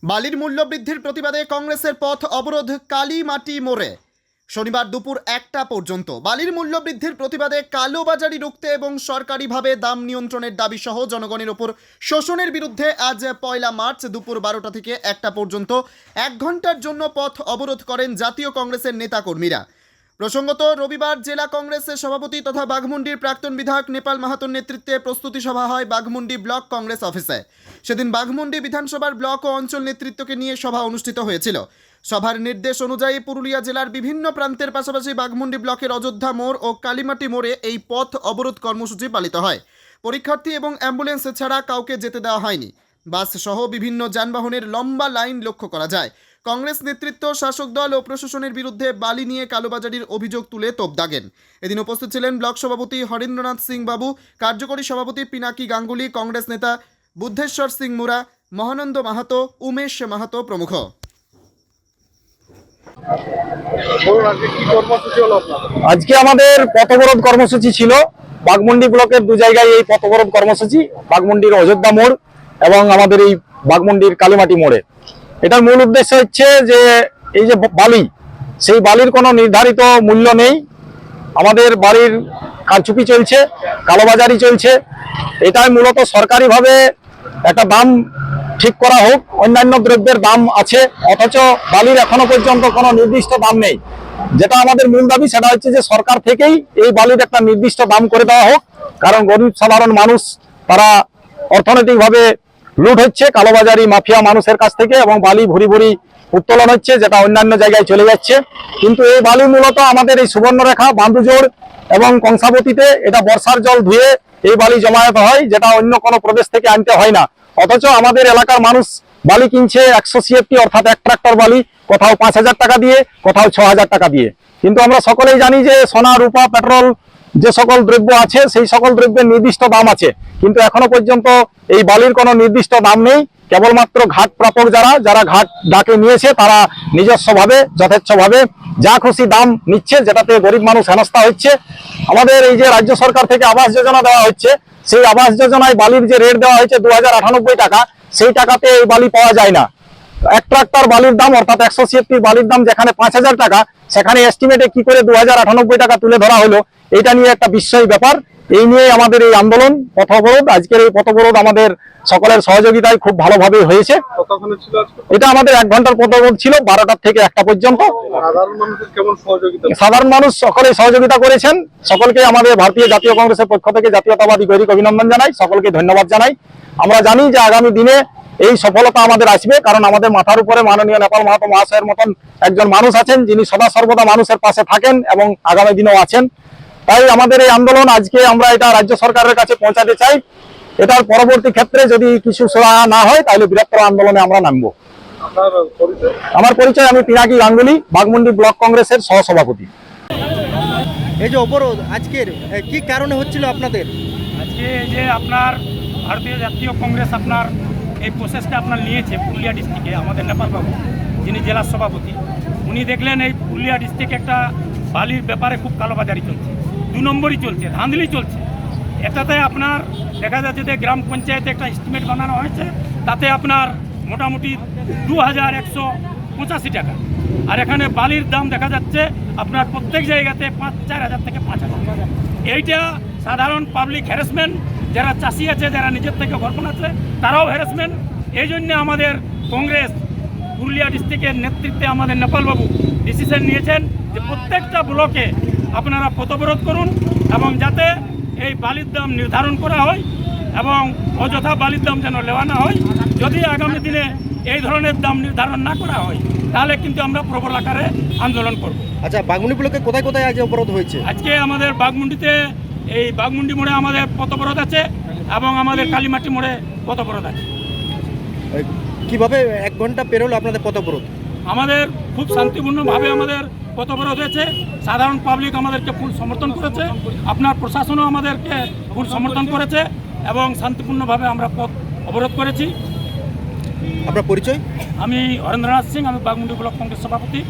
বালির মূল্য বৃদ্ধির প্রতিবাদে কংগ্রেসের পথ অবরোধ কালীমাটি মোড়ে শনিবার দুপুর 1টা পর্যন্ত। বালির মূল্য বৃদ্ধির প্রতিবাদে কালোবাজারি রুখতে এবং সরকারিভাবে দাম নিয়ন্ত্রণের দাবি সহ জনগণের ওপর শোষণের বিরুদ্ধে আজ 1 মার্চ দুপুর 12টা থেকে 1টা পর্যন্ত 1 ঘন্টার জন্য পথ অবরোধ করেন জাতীয় কংগ্রেসের নেতাকর্মীরা। প্রসঙ্গত, রবিবার জেলা কংগ্রেসের সভাপতি তথা বাঘমুন্ডির প্রাক্তন বিধায়ক নেপাল মাহাতোর নেতৃত্বে প্রস্তুতি সভা হয় বাঘমুন্ডি ব্লক কংগ্রেস অফিসে। সেদিন বাঘমুন্ডি বিধানসভার ব্লক ও অঞ্চল নেতৃত্বকে নিয়ে সভা অনুষ্ঠিত হয়েছিল। সভার নির্দেশ অনুযায়ী পুরুলিয়া জেলার বিভিন্ন প্রান্তের পাশাপাশি বাঘমুন্ডি ব্লকের অযোধ্যা মোড় ও কালীমাটি মোড়ে এই পথ অবরোধ কর্মসূচি পালিত হয়। পরীক্ষার্থী এবং অ্যাম্বুলেন্স ছাড়া কাউকে যেতে দেওয়া হয়নি। বাস সহ বিভিন্ন যানবাহনের লম্বা লাইন লক্ষ্য করা যায়। কংগ্রেস নেতৃত্ব শাসক দল ও প্রশাসনের বিরুদ্ধে বালি নিয়ে কালোবাজারির অভিযোগ তুলে তোপ দাগেন। এদিন উপস্থিত ছিলেন ব্লক সভাপতি হরেন্দ্রনাথ সিং বাবু, কার্যকরী সভাপতি পিনাকি গাঙ্গুলি, কংগ্রেস নেতা বুদ্ধেশ্বর সিং মুরা, মহানন্দ মাহাতো, উমেশ মাহাতো প্রমুখ। আজকে আমাদের পথ অবরোধ কর্মসূচি ছিল বাঘমুন্ডি ব্লকের দু জায়গায়। এই পথ অবরোধ কর্মসূচি বাঘমুন্ডির অযোধ্যা মোড় এবং আমাদের এই বাঘমুন্ডির কালীমাটি মোড়ে। এটার মূল উদ্দেশ্য হচ্ছে যে এই যে বালি, সেই বালির কোনো নির্ধারিত মূল্য নেই। আমাদের বাড়ির কারচুপি চলছে, কালোবাজারি চলছে। এটাই মূলত সরকারিভাবে একটা দাম ঠিক করা হোক। অন্যান্য দ্রব্যের দাম আছে, অথচ বালির এখনো পর্যন্ত কোনো নির্দিষ্ট দাম নেই। যেটা আমাদের মূল দাবি সেটা হচ্ছে যে সরকার থেকেই এই বালির একটা নির্দিষ্ট দাম করে দেওয়া হোক। কারণ গরিব সাধারণ মানুষ তারা অর্থনৈতিকভাবে লুট হচ্ছে কালোবাজারি মাফিয়া মানুষের কাছ থেকে, এবং বালি ভুরি ভুরি উত্তোলন হচ্ছে, যেটা অন্যান্য জায়গায় চলে যাচ্ছে। কিন্তু এই বালি মূলত আমাদের এই সুবর্ণরেখা, বান্দুজোড় এবং কংসাবতীতে এটা বর্ষার জল ধুয়ে এই বালি জমায়েত হয়, যেটা অন্য কোনো প্রদেশ থেকে আনতে হয় না। অথচ আমাদের এলাকার মানুষ বালি কিনছে 100 CFT অর্থাৎ 1 ট্রাক্টর বালি, কোথাও 5000 টাকা দিয়ে, কোথাও 6000 টাকা দিয়ে। কিন্তু আমরা সকলেই জানি যে সোনা, রূপা, পেট্রোল যে সকল দ্রব্য আছে সেই সকল দ্রব্যের নির্দিষ্ট দাম আছে, কিন্তু এখনো পর্যন্ত এই বালির কোনো নির্দিষ্ট দাম নেই। কেবলমাত্র ঘাট প্রাপক যারা ঘাট ডাকে নিয়েছে তারা নিজস্বভাবে যথেচ্ছভাবে যা খুশি দাম নিচ্ছে, যেটাতে গরিব মানুষ হেনস্থা হচ্ছে। আমাদের এই যে রাজ্য সরকার থেকে আবাস যোজনা দেওয়া হচ্ছে, সেই আবাস যোজনায় বালির যে রেট দেওয়া হয়েছে 2098 টাকা, সেই টাকাতে এই বালি পাওয়া যায় না। 1 ট্রাক্টর বালির দাম অর্থাৎ 100 CFT বালির দাম যেখানে 5000 টাকা, সেখানে এস্টিমেটে কি করে 2098 টাকা তুলে ধরা হলো, এটা নিয়ে একটা বিস্ময় ব্যাপার। এই নিয়ে আমাদের এই আন্দোলন, পথ অবরোধ। আজকের এই পথ অবরোধ আমাদের সকলের সহযোগিতায় খুব ভালোভাবে হয়েছে। এটা আমাদের 1 ঘন্টার পথ অবরোধ ছিল, 12টা থেকে 1টা পর্যন্ত। সাধারণ মানুষ সকলেই সহযোগিতা করেছেন। সকলকে আমাদের ভারতীয় জাতীয় কংগ্রেসের পক্ষ থেকে জাতীয়তাবাদী গৈরিক অভিনন্দন জানাই, সকলকে ধন্যবাদ জানাই। আমরা জানি যে আগামী দিনে এই সফলতা আমাদের আসবে, কারণ আমাদের মাথার উপরে মাননীয় নেপাল মাহাতো মহাশয়ের মতন একজন মানুষ আছেন, যিনি সদা সর্বদা মানুষের পাশে থাকেন এবং আগামী দিনেও আছেন। তাই আমাদের এই আন্দোলন আজকে আমরা এটা রাজ্য সরকারের কাছে পৌঁছাতে চাই। এটার পরবর্তী ক্ষেত্রে যদি কিছু সুরাহা না হয় তাহলে বৃহত্তর আন্দোলনে আমরা নামবো। আমার পরিচয়, আমি পিনাকি গাঙ্গুলি, বাঘমুন্ডি ব্লক কংগ্রেসের সহসভাপতি। এই যে অবরোধ আজকের কি কারণে হচ্ছিল আপনাদের? আজকে এই যে আপনার ভারতীয় জাতীয় কংগ্রেস আপনার এই প্রসেসটা আপনার নিয়েছে পুরুলিয়া ডিস্ট্রিক্টে। আমাদের নেপাল বাবু, যিনি জেলার সভাপতি, উনি দেখলেন এই পুরুলিয়া ডিস্ট্রিক্টে একটা বালির ব্যাপারে খুব কালোবাজারি চলছে, 2 নম্বরই চলছে, ধাঁধলি চলছে। এটাতে আপনার দেখা যাচ্ছে যে গ্রাম পঞ্চায়েতে একটা এস্টিমেট বানানো হয়েছে, তাতে আপনার মোটামুটি 2185 টাকা। আর এখানে বালির দাম দেখা যাচ্ছে আপনার প্রত্যেক জায়গাতে 4,000 থেকে 5,000। এইটা সাধারণ পাবলিক হ্যারাসমেন্ট। যারা চাষি আছে, যারা নিজের থেকে ঘর বানাচ্ছে, তারাও হ্যারাসমেন্ট। এই জন্যে আমাদের কংগ্রেস পুরুলিয়া ডিস্ট্রিক্টের নেতৃত্বে আমাদের নেপালবাবু ডিসিশন নিয়েছেন যে প্রত্যেকটা ব্লকে আপনারা পথ অবরোধ করুন, এবং যাতে এই বালির দাম নির্ধারণ করা হয় এবং অযথা বালির দাম যেন নেওয়া না হয়। যদি আগামী দিনে এই ধরনের দাম নির্ধারণ না করা হয় তাহলে কিন্তু আমরা প্রবল আকারে আন্দোলন করব। আচ্ছা, বাঘমুন্ডি ব্লকে কোথায় কোথায় আজ অবরোধ হয়েছে? আজকে আমাদের বাঘমুন্ডিতে এই বাঘমুন্ডি মোড়ে আমাদের পথ অবরোধ আছে, এবং আমাদের কালীমাটি মোড়ে পথ অবরোধ আছে। কিভাবে 1 ঘন্টা পেরোলো আপনাদের পথ অবরোধ? আমাদের খুব শান্তিপূর্ণভাবে আমাদের পথ অবরোধ হয়েছে। সাধারণ পাবলিক আমাদেরকে ফুল সমর্থন করেছে, আপনার প্রশাসনও আমাদেরকে ফুল সমর্থন করেছে, এবং শান্তিপূর্ণভাবে আমরা পথ অবরোধ করেছি। আপনার পরিচয়? আমি হরেন্দ্রনাথ সিং, আমি বাঘমুন্ডি ব্লক কংগ্রেস সভাপতি।